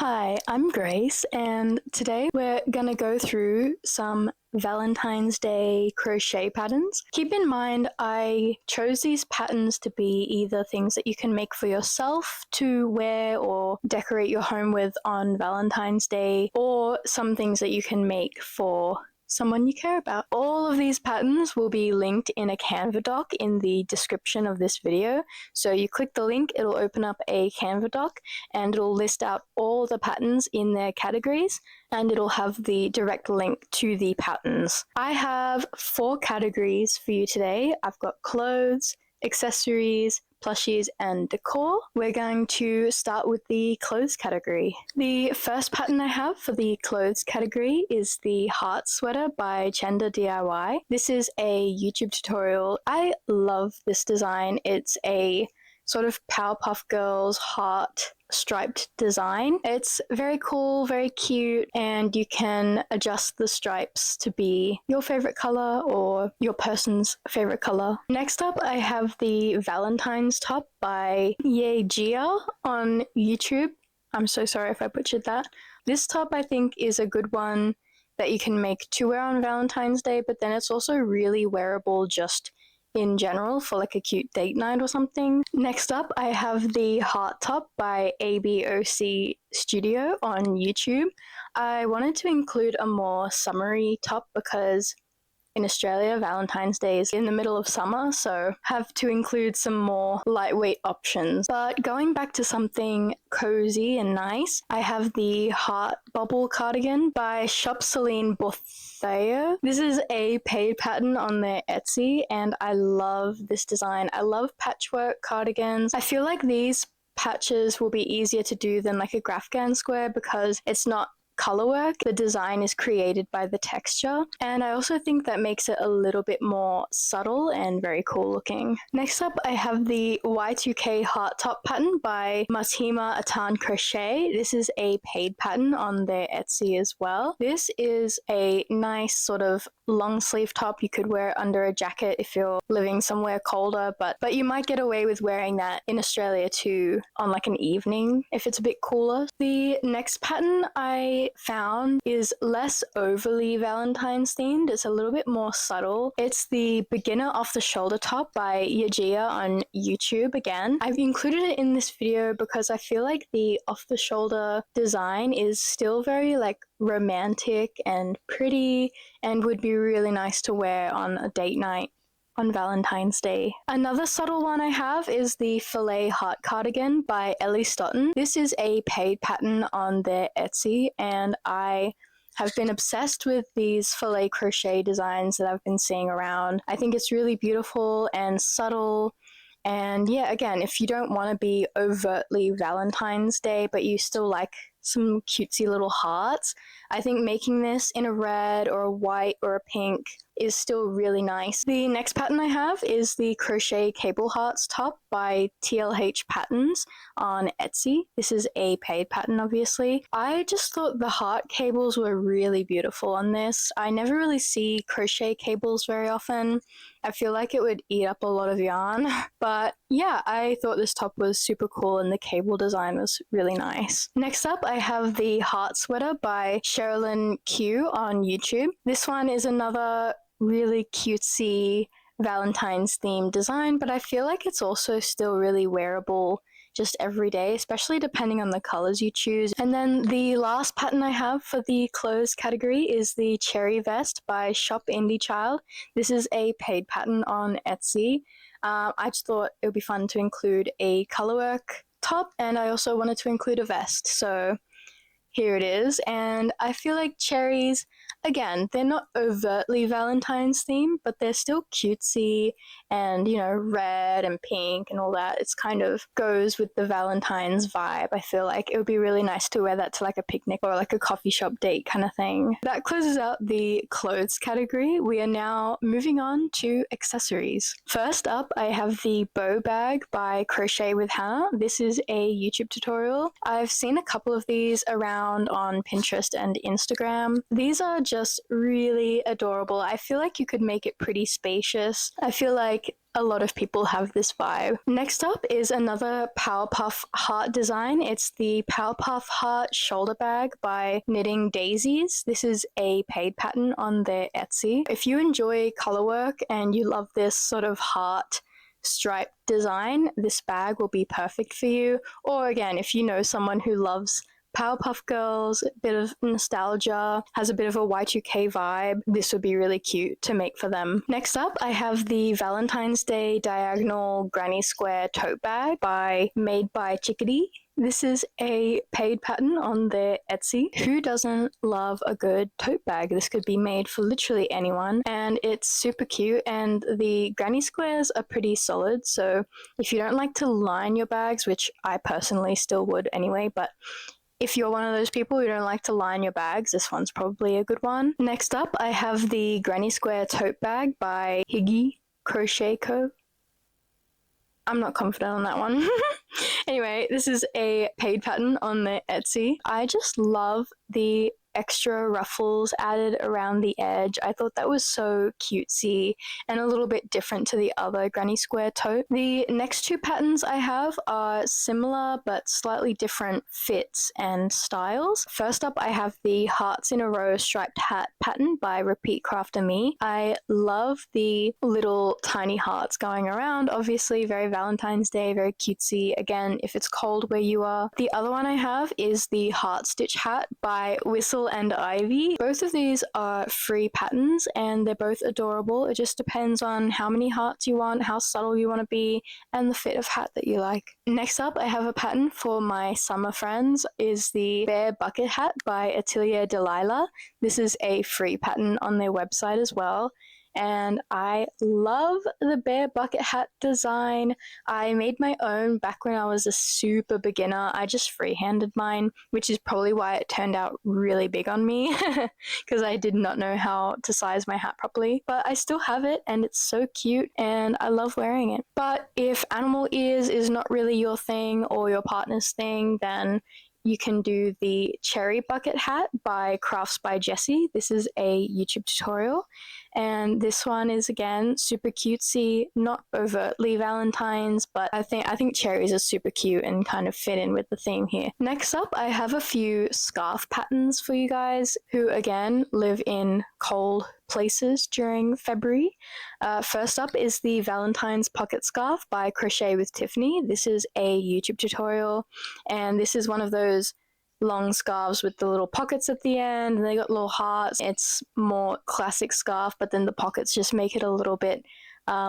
Hi, I'm Grace, and today we're gonna go through some Valentine's Day crochet patterns. Keep in mind, I chose these patterns to be either things that you can make for yourself to wear or decorate your home with on Valentine's Day, or some things that you can make for someone you care about. All of these patterns will be linked in a Canva doc in the description of this video. So you click the link, it'll open up a Canva doc and it'll list out all the patterns in their categories, and it'll have the direct link to the patterns. I have 4 categories for you today. I've got clothes, accessories, plushies, and decor. We're going to start with the clothes category. The first pattern I have for the clothes category is the heart sweater by Gender DIY. This is a YouTube tutorial. I love this design. It's a sort of Powerpuff Girls heart striped design. It's very cool, very cute, and you can adjust the stripes to be your favorite color or your person's favorite color. Next up, I have the Valentines top by Gia on YouTube. I'm so sorry if I butchered that. This top I think is a good one that you can make to wear on Valentine's Day, but then it's also really wearable just in general for like a cute date night or something. Next up, I have the heart top by ABOC Studio on YouTube. I wanted to include a more summery top because in Australia, Valentine's Day is in the middle of summer, so have to include some more lightweight options. But going back to something cozy and nice, I have the Heart Bubble cardigan by Shop Celine Bortheo. This is a paid pattern on their Etsy, and I love this design. I love patchwork cardigans. I feel like these patches will be easier to do than like a Grafghan square because it's not color work. The design is created by the texture, and I also think that makes it a little bit more subtle and very cool looking. Next up, I have the Y2K heart top pattern by Masima Atan Crochet. This is a paid pattern on their Etsy as well. This is a nice sort of long sleeve top you could wear under a jacket if you're living somewhere colder, but you might get away with wearing that in Australia too on like an evening if it's a bit cooler. The next pattern I found is less overly Valentine's themed. It's a little bit more subtle. It's the beginner off the shoulder top by Gia on YouTube again. I've included it in this video because I feel like the off the shoulder design is still very like romantic and pretty and would be really nice to wear on a date night on Valentine's Day. Another subtle one I have is the Filet Heart Cardigan by Ellie Stoughton. This is a paid pattern on their Etsy, and I have been obsessed with these filet crochet designs that I've been seeing around. I think it's really beautiful and subtle. And yeah, again, if you don't want to be overtly Valentine's Day, but you still like some cutesy little hearts, I think making this in a red or a white or a pink is still really nice. The next pattern I have is the Crochet Cable Hearts top by TLH Patterns on Etsy. This is a paid pattern, obviously. I just thought the heart cables were really beautiful on this. I never really see crochet cables very often. I feel like it would eat up a lot of yarn, but yeah, I thought this top was super cool and the cable design was really nice. Next up, I have the heart sweater by Sherilyn Q on YouTube. This one is another really cutesy Valentine's themed design, but I feel like it's also still really wearable just every day, especially depending on the colors you choose. And then the last pattern I have for the clothes category is the Cherry Vest by Shop Indie Child. This is a paid pattern on Etsy. I just thought it would be fun to include a colorwork top, and I also wanted to include a vest, so here it is. And I feel like cherries, again, they're not overtly Valentine's themed, but they're still cutesy and, you know, red and pink and all that. It's kind of goes with the Valentine's vibe. I feel like it would be really nice to wear that to like a picnic or like a coffee shop date kind of thing. That closes out the clothes category. We are now moving on to accessories. First up, I have the bow bag by Crochet with Hannah. This is a YouTube tutorial. I've seen a couple of these around on Pinterest and Instagram. These are just really adorable. I feel like you could make it pretty spacious. I feel like a lot of people have this vibe. Next up is another Powerpuff Heart design. It's the Powerpuff Heart shoulder bag by Knitting Daisies. This is a paid pattern on their Etsy. If you enjoy color work and you love this sort of heart stripe design, this bag will be perfect for you. Or again, if you know someone who loves Powerpuff Girls, a bit of nostalgia, has a bit of a Y2K vibe, this would be really cute to make for them. Next up, I have the Valentine's Day Diagonal Granny Square Tote Bag made by Chickadee. This is a paid pattern on their Etsy. Who doesn't love a good tote bag? This could be made for literally anyone, and it's super cute, and the granny squares are pretty solid, so if you don't like to line your bags, which I personally still would anyway, but if you're one of those people who don't like to line your bags, this one's probably a good one. Next up, I have the Granny Square Tote Bag by Higgy Crochet Co. I'm not confident on that one. Anyway, this is a paid pattern on the Etsy. I just love the extra ruffles added around the edge. I thought that was so cutesy and a little bit different to the other Granny Square tote. The next two patterns I have are similar but slightly different fits and styles. First up, I have the Hearts in a Row striped hat pattern by Repeat Crafter Me. I love the little tiny hearts going around, obviously very Valentine's Day, very cutesy. Again, if it's cold where you are. The other one I have is the Heart Stitch hat by Whistle and Ivy. Both of these are free patterns and they're both adorable. It just depends on how many hearts you want, how subtle you want to be, and the fit of hat that you like. Next up, I have a pattern for my summer friends, is the Bear Bucket Hat by Atelier Delilah. This is a free pattern on their website as well. And I love the bear bucket hat design. I made my own back when I was a super beginner. I just freehanded mine, which is probably why it turned out really big on me, because I did not know how to size my hat properly. But I still have it, and it's so cute, and I love wearing it. But if animal ears is not really your thing or your partner's thing, then you can do the Cherry Bucket Hat by Crafts by Jessie. This is a YouTube tutorial. And this one is, again, super cutesy, not overtly Valentine's, but I think cherries are super cute and kind of fit in with the theme here. Next up, I have a few scarf patterns for you guys who, again, live in cold places during February. First up is the Valentine's Pocket Scarf by Crochet with Tiffany. This is a YouTube tutorial, and this is one of those long scarves with the little pockets at the end, and they got little hearts. It's more classic scarf, but then the pockets just make it a little bit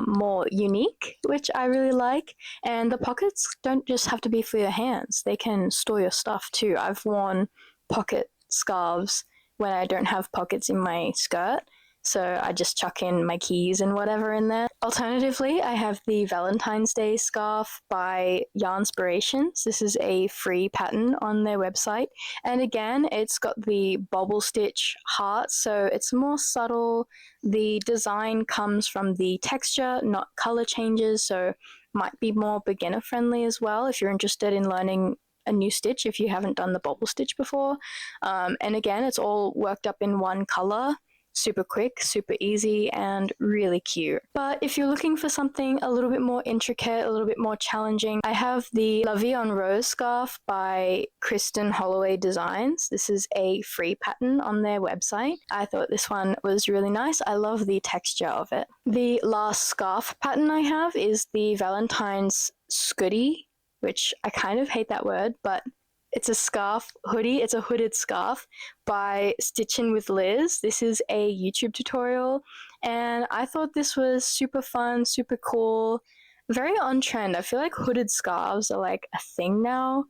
more unique, which I really like. And the pockets don't just have to be for your hands, they can store your stuff too. I've worn pocket scarves when I don't have pockets in my skirt, so I just chuck in my keys and whatever in there. Alternatively, I have the Valentine's Day scarf by Yarnspirations. This is a free pattern on their website. And again, it's got the bobble stitch heart, so it's more subtle. The design comes from the texture, not color changes, so might be more beginner friendly as well if you're interested in learning a new stitch if you haven't done the bobble stitch before. And again, it's all worked up in one color. Super quick, super easy, and really cute. But if you're looking for something a little bit more intricate, a little bit more challenging, I have the La Vie en Rose scarf by Kristen Holloway Designs. This is a free pattern on their website. I thought this one was really nice. I love the texture of it. The last scarf pattern I have is the Valentine's Scooty, which I kind of hate that word, but it's a scarf hoodie. It's a hooded scarf by Stitchin' with Liz. This is a YouTube tutorial, and I thought this was super fun, super cool, very on trend. I feel like hooded scarves are like a thing now,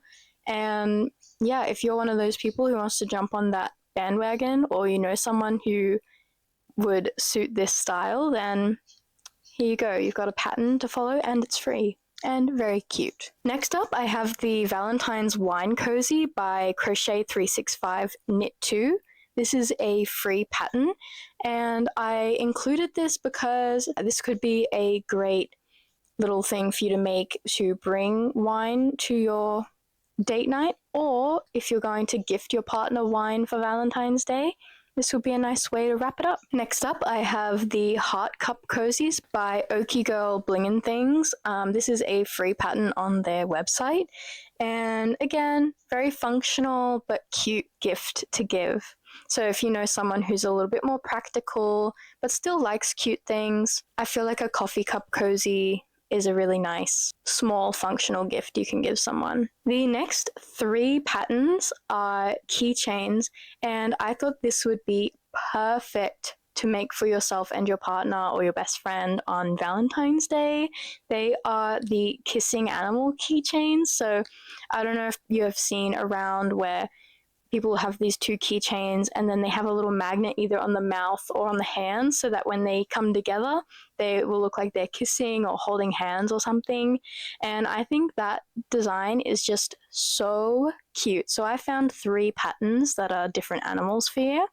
and yeah, if you're one of those people who wants to jump on that bandwagon, or you know someone who would suit this style, then here you go. You've got a pattern to follow, and it's free. And very cute. Next up, I have the Valentine's Wine Cozy by Crochet 365 Knit 2. This is a free pattern, and I included this because this could be a great little thing for you to make to bring wine to your date night, or if you're going to gift your partner wine for Valentine's Day, this would be a nice way to wrap it up. Next up, I have the Heart Cup Cozies by Okie Girl Blingin' Things. This is a free pattern on their website. And again, very functional but cute gift to give. So if you know someone who's a little bit more practical but still likes cute things, I feel like a coffee cup cozy is a really nice, small, functional gift you can give someone. The next 3 patterns are keychains, and I thought this would be perfect to make for yourself and your partner or your best friend on Valentine's Day. They are the kissing animal keychains. So I don't know if you have seen around where people have these 2 keychains and then they have a little magnet either on the mouth or on the hands so that when they come together, they will look like they're kissing or holding hands or something. And I think that design is just so cute. So I found 3 patterns that are different animals for you.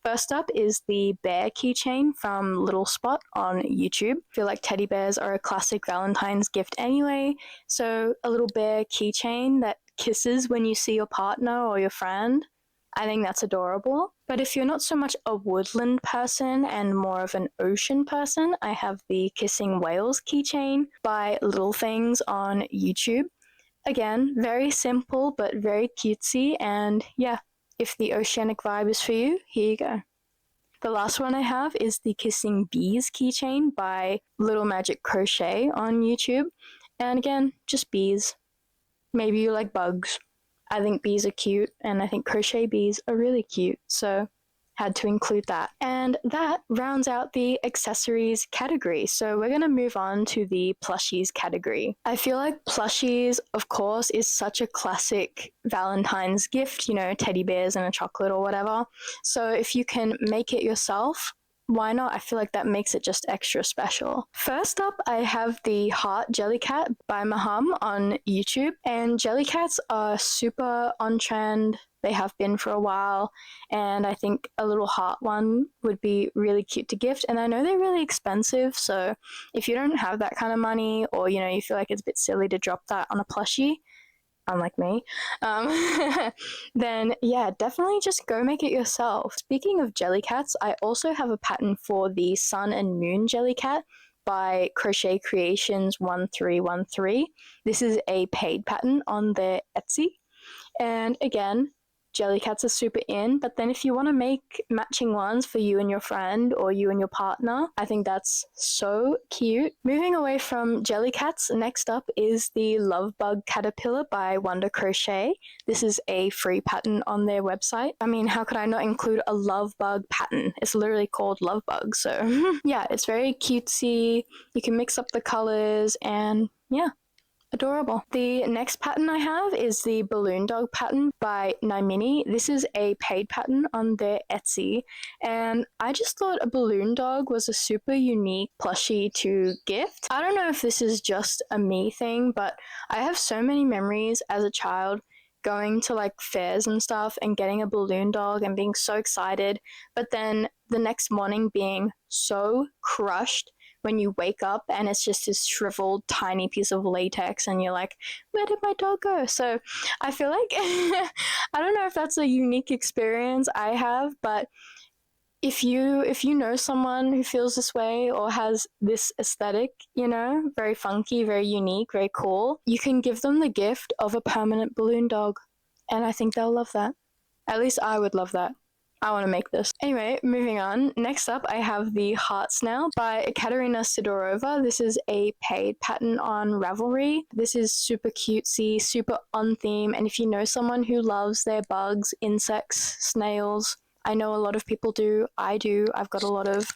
First up is the bear keychain from Little Spot on YouTube. I feel like teddy bears are a classic Valentine's gift anyway, so a little bear keychain that kisses when you see your partner or your friend, I think that's adorable. But if you're not so much a woodland person and more of an ocean person, I have the Kissing Whales keychain by Little Things on YouTube. Again, very simple but very cutesy, and yeah, if the oceanic vibe is for you, here you go. The last one I have is the Kissing Bees keychain by Little Magic Crochet on YouTube. And again, just bees. Maybe you like bugs. I think bees are cute, and I think crochet bees are really cute, so had to include that. And that rounds out the accessories category. So we're going to move on to the plushies category. I feel like plushies, of course, is such a classic Valentine's gift, you know, teddy bears and a chocolate or whatever. So if you can make it yourself, why not? I feel like that makes it just extra special. First up, I have the Heart Jellycat by Maham on YouTube. And jellycats are super on trend. They have been for a while, and I think a little heart one would be really cute to gift. And I know they're really expensive, so if you don't have that kind of money, or you know, you feel like it's a bit silly to drop that on a plushie, unlike me, then yeah, definitely just go make it yourself. Speaking of jellycats, I also have a pattern for the Sun and Moon Jellycat by Crochet Creations 1313. This is a paid pattern on their Etsy, and again, jellycats are super in, but then if you want to make matching ones for you and your friend or you and your partner, I think that's so cute. Moving away from jellycats, next up is the Love Bug Caterpillar by Wonder Crochet. This is a free pattern on their website. I mean, how could I not include a love bug pattern? It's literally called Love Bug, so yeah, it's very cutesy. You can mix up the colors and yeah, adorable. The next pattern I have is the Balloon Dog pattern by Naimini. This is a paid pattern on their Etsy, and I just thought a balloon dog was a super unique plushie to gift. I don't know if this is just a me thing, but I have so many memories as a child going to like fairs and stuff and getting a balloon dog and being so excited, but then the next morning being so crushed when you wake up and it's just this shriveled tiny piece of latex and you're like, where did my dog go? So I feel like I don't know if that's a unique experience I have, but if you know someone who feels this way or has this aesthetic, you know, very funky, very unique, very cool, you can give them the gift of a permanent balloon dog, and I think they'll love that. At least I would love that. I want to make this. Anyway, moving on. Next up, I have the Heart Snail by Ekaterina Sidorova. This is a paid pattern on Ravelry. This is super cutesy, super on theme, and if you know someone who loves their bugs, insects, snails, I know a lot of people do. I do. I've got a lot of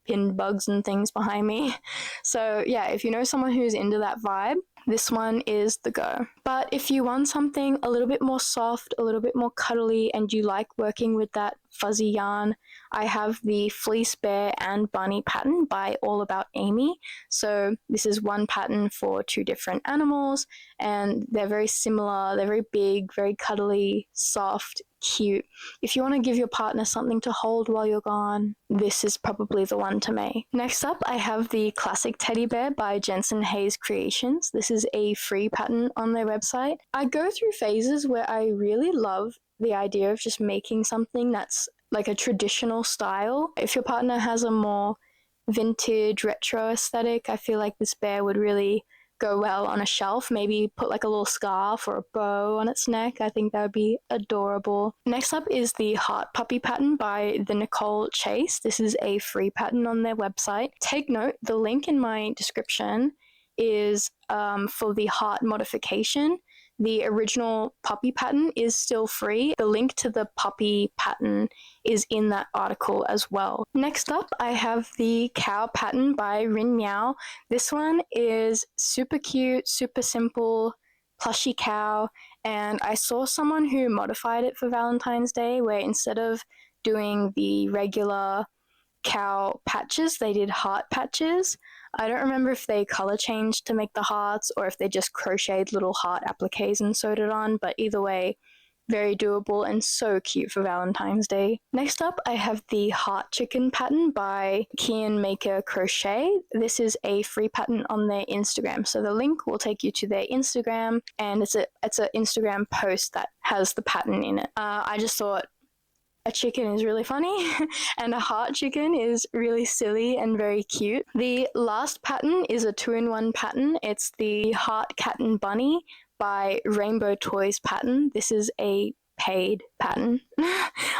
pinned bugs and things behind me. So yeah, if you know someone who's into that vibe, this one is the go. But if you want something a little bit more soft, a little bit more cuddly, and you like working with that fuzzy yarn, I have the Fleece Bear and Bunny pattern by All About Amy. So this is one pattern for 2 different animals, and they're very similar. They're very big, very cuddly, soft, cute. If you want to give your partner something to hold while you're gone, this is probably the one to make. Next up, I have the Classic Teddy Bear by Jensen Hayes Creations. This is a free pattern on their website. I go through phases where I really love the idea of just making something that's like a traditional style. If your partner has a more vintage retro aesthetic, I feel like this bear would really go well on a shelf. Maybe put like a little scarf or a bow on its neck. I think that would be adorable. Next up is the Heart Puppy pattern by the Nicole Chase. This is a free pattern on their website. Take note, the link in my description is for the heart modification. The original puppy pattern is still free. The link to the puppy pattern is in that article as well. Next up, I have the cow pattern by Rin Meow. This one is super cute, super simple, plushy cow, and I saw someone who modified it for Valentine's Day where instead of doing the regular cow patches, they did heart patches. I don't remember if they color changed to make the hearts or if they just crocheted little heart appliques and sewed it on, but either way, very doable and so cute for Valentine's Day. Next up, I have the Heart Chicken pattern by Kian Maker Crochet. This is a free pattern on their Instagram, so the link will take you to their Instagram, and it's an Instagram post that has the pattern in it. I just thought a chicken is really funny and a heart chicken is really silly and very cute. The last pattern is a 2-in-1 pattern. It's the Heart Cat and Bunny by Rainbow Toys pattern. This is a paid pattern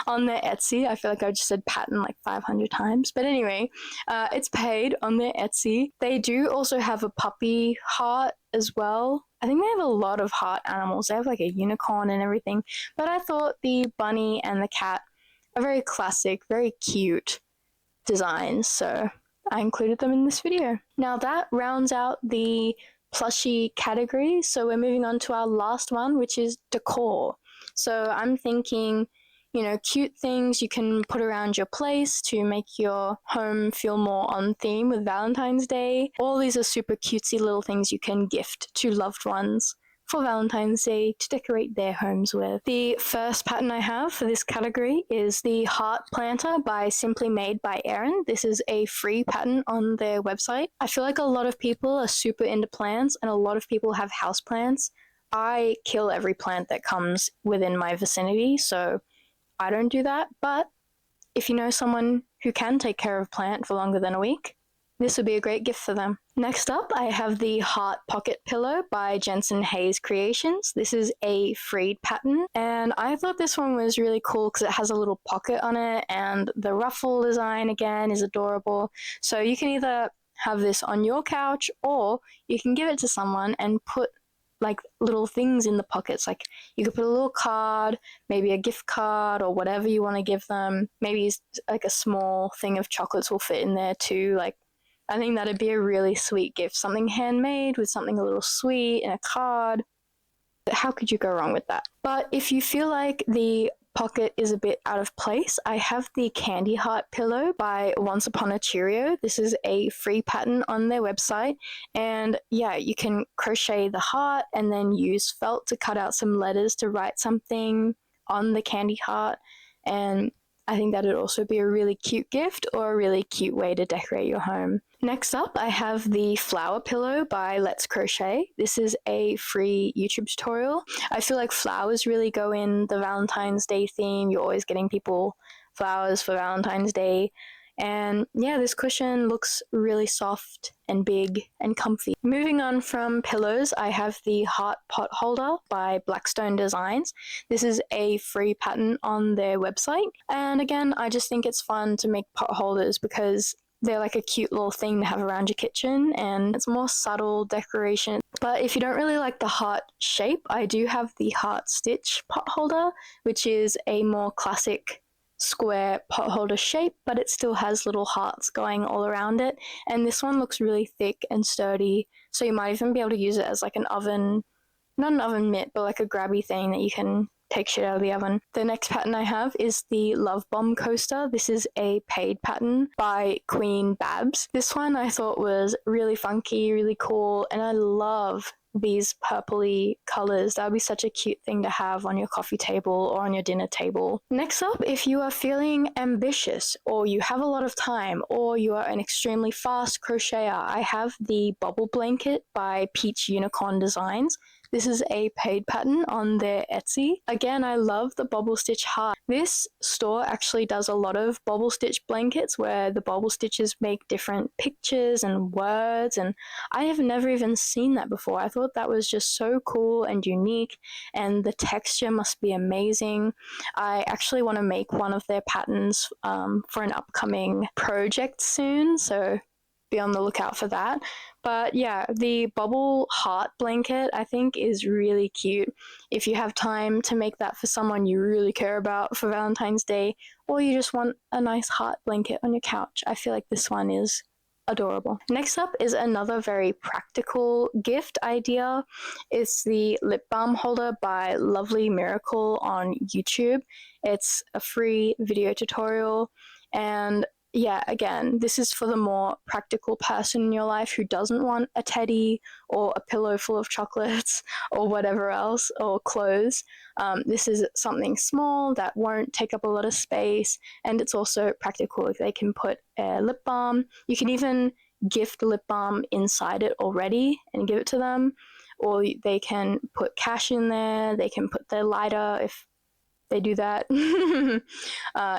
on their Etsy. I feel like I just said pattern like 500 times. But anyway, it's paid on their Etsy. They do also have a puppy heart as well. I think they have a lot of heart animals. They have like a unicorn and everything. But I thought the bunny and the cat are very classic, very cute designs. So I included them in this video. Now that rounds out the plushie category. So we're moving on to our last one, which is decor. So I'm thinking, cute things you can put around your place to make your home feel more on theme with Valentine's Day. All these are super cutesy little things you can gift to loved ones for Valentine's Day to decorate their homes with. The first pattern I have for this category is the Heart Planter by Simply Made by Erin. This is a free pattern on their website. I feel like a lot of people are super into plants and a lot of people have houseplants. I kill every plant that comes within my vicinity, so I don't do that. But if you know someone who can take care of a plant for longer than a week, this would be a great gift for them. Next up, I have the Heart Pocket Pillow by Jensen Hayes Creations. This is a free pattern, and I thought this one was really cool because it has a little pocket on it, and the ruffle design again is adorable. So you can either have this on your couch, or you can give it to someone and put like little things in the pockets. Like you could put a little card, maybe a gift card or whatever you want to give them. Maybe like a small thing of chocolates will fit in there too. Like I think that'd be a really sweet gift. Something handmade with something a little sweet and a card. How could you go wrong with that? But if you feel like the pocket is a bit out of place, I have the Candy Heart Pillow by Once Upon a Cheerio. This is a free pattern on their website. And yeah, you can crochet the heart and then use felt to cut out some letters to write something on the candy heart. And I think that would also be a really cute gift or a really cute way to decorate your home. Next up, I have the Flower Pillow by Let's Crochet. This is a free YouTube tutorial. I feel like flowers really go in the Valentine's Day theme. You're always getting people flowers for Valentine's Day. And yeah, this cushion looks really soft and big and comfy. Moving on from pillows, I have the Heart Pot Holder by Blackstone Designs. This is a free pattern on their website. And again, I just think it's fun to make pot holders because they're like a cute little thing to have around your kitchen, and it's more subtle decoration. But if you don't really like the heart shape, I do have the Heart Stitch pot holder, which is a more classic square pot holder shape, but it still has little hearts going all around it. And this one looks really thick and sturdy, so you might even be able to use it as like an oven, not an oven mitt, but like a grabby thing that you can take shit out of the oven. The next pattern I have is the Love Bomb Coaster. This is a paid pattern by Queen Babs. This one I thought was really funky, really cool, and I love these purpley colors. That would be such a cute thing to have on your coffee table or on your dinner table. Next up, if you are feeling ambitious or you have a lot of time or you are an extremely fast crocheter, I have the Bubble Blanket by Peach Unicorn Designs. This is a paid pattern on their Etsy. Again, I love the bubble stitch heart. This store actually does a lot of bubble stitch blankets where the bubble stitches make different pictures and words, and I have never even seen that before. I thought that was just so cool and unique, and the texture must be amazing. I actually want to make one of their patterns for an upcoming project soon, so be on the lookout for that. But yeah, the bubble heart blanket I think is really cute. If you have time to make that for someone you really care about for Valentine's Day, or you just want a nice heart blanket on your couch, I feel like this one is adorable. Next up is another very practical gift idea. It's the lip balm holder by Lovely Miracle on YouTube. It's a free video tutorial, and yeah, again, this is for the more practical person in your life who doesn't want a teddy or a pillow full of chocolates or whatever else, or clothes. This is something small that won't take up a lot of space, and it's also practical. They can put a lip balm. You can even gift lip balm inside it already and give it to them, or they can put cash in there. They can put their lighter if they do that.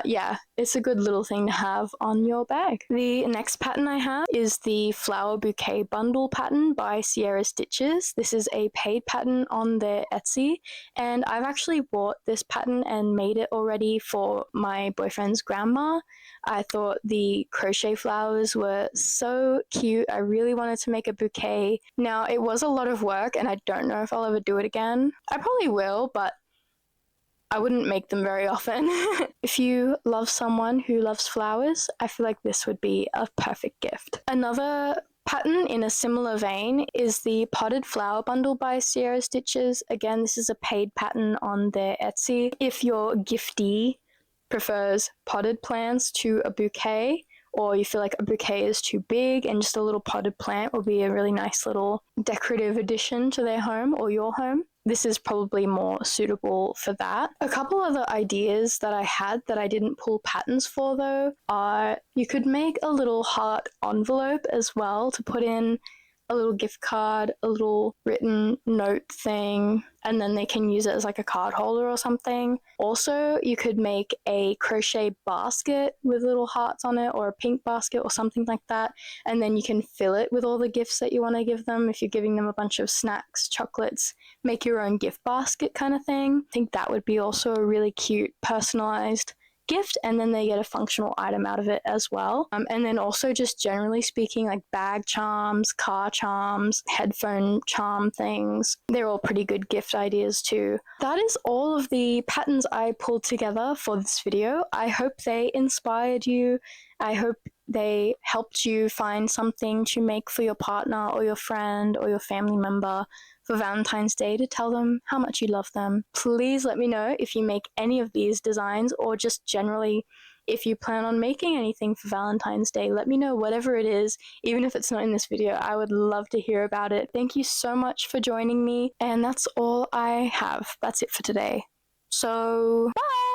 Yeah, it's a good little thing to have on your bag. The next pattern I have is the Flower Bouquet Bundle pattern by Sierra Stitches. This is a paid pattern on their Etsy, and I've actually bought this pattern and made it already for my boyfriend's grandma. I thought the crochet flowers were so cute. I really wanted to make a bouquet. Now, it was a lot of work, and I don't know if I'll ever do it again. I probably will, but I wouldn't make them very often. If you love someone who loves flowers, I feel like this would be a perfect gift. Another pattern in a similar vein is the Potted Flower Bundle by Sierra Stitches. Again, this is a paid pattern on their Etsy. If your giftee prefers potted plants to a bouquet, or you feel like a bouquet is too big and just a little potted plant will be a really nice little decorative addition to their home or your home, this is probably more suitable for that. A couple other ideas that I had that I didn't pull patterns for though are you could make a little heart envelope as well to put in a little gift card, a little written note thing, and then they can use it as like a card holder or something. Also, you could make a crochet basket with little hearts on it, or a pink basket or something like that, and then you can fill it with all the gifts that you want to give them. If you're giving them a bunch of snacks, chocolates, make your own gift basket kind of thing. I think that would be also a really cute personalized gift, and then they get a functional item out of it as well. And then also just generally speaking, like bag charms, car charms, headphone charm things, they're all pretty good gift ideas too. That is all of the patterns I pulled together for this video. I hope they inspired you. I hope they helped you find something to make for your partner or your friend or your family member for Valentine's Day to tell them how much you love them. Please let me know if you make any of these designs, or just generally if you plan on making anything for Valentine's Day. Let me know whatever it is, even if it's not in this video. I would love to hear about it. Thank you so much for joining me, and that's all I have. That's it for today. So, bye!